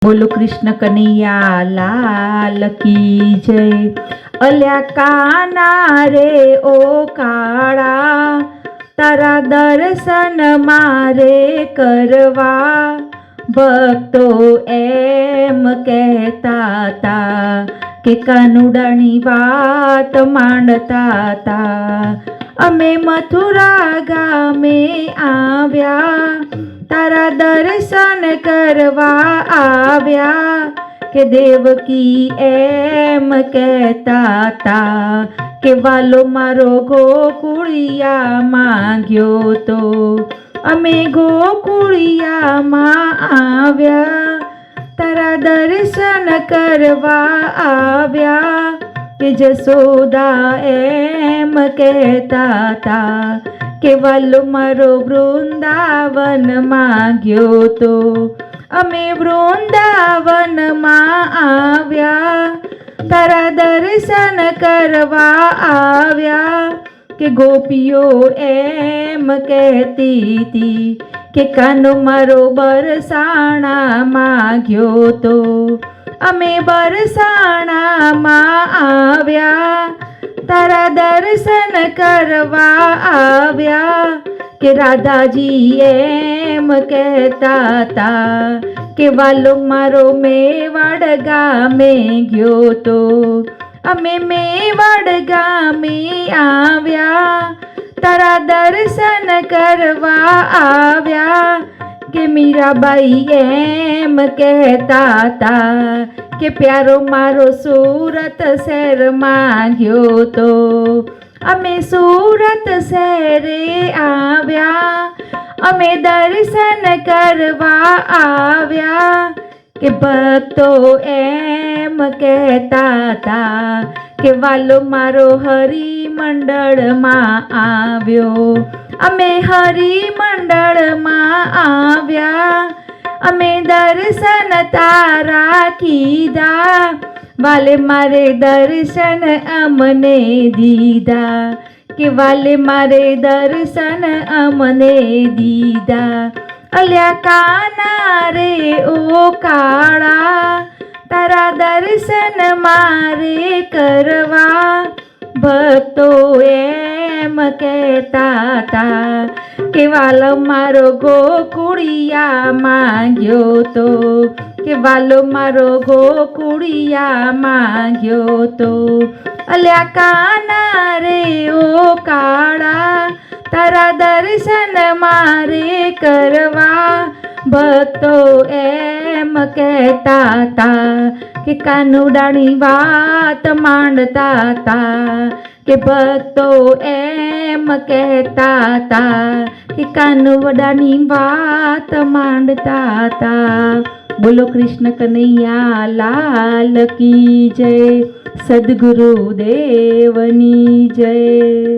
बोलो कृष्ण कन्हैया लाल की जय। अल्या काना रे ओ काळा, तारा दर्शन मारे करवा। भक्तो एम कहता ता के कानुडानी वात मांडता ता। अमे मथुरा गामे आव्या, तारा दर्शन करवा आव्या। के देवकी एम कहता ता के वालो मारो गोकुळिया मांग्यो तो। अमे गोकुळिया मां आव्या, तारा दर्शन करवा आव्या। के जसोदा एम कहता ता के वालो मारो वृंदावन मांग्यो तो। अमे वृंदावन मां आव्या, तारा दर्शन करवा आव्या। के गोपियो एम कहती थी के कानो मारो बरसाणा मांग्यो तो। अमे बरसाणा मां आव्या, तारा दर्शन करवा आव्या। के राधाजी एम कहता ता के वालो मारो मेवाड़ गामे गयो तो। अमे मेवाड़ गामे आव्या, तारा दर्शन करवा आव्या। के मीराबाई एम कहता ता के प्यारो मारो सूरत शहर मांग्यो तो। अमे सूरत शहरे आव्या, अमे दर्शन करवा आव्या। के भक्तो एम कहता ता के वालो मारो हरि मंडल मां आव्यो। अमे हरि मंडल मां आव्या, अमे दर्शन तारा कीधा। वाले मारे दर्शन अमने दीदा, के वाले मारे दर्शन अमने दीदा। अल्या काना रे ओ काळा, तारा दर्शन मारे करवा। भक्तो एम कहता ता के वालो मारो गोकुळिया मांग्यो तो। के वालो मारो गोकुळिया मांग्यो तो। अल्या काना रे ओ काळा, तारा दर्शन मारे करवा। भक्तो एम कहता ता के कानुडानी वात मांडता ता। के भक्तो एम कहता ता के कानुडानी वात मांडता ता। बोलो कृष्ण कन्हैया लाल की जय। सद्गुरु देवनी जय।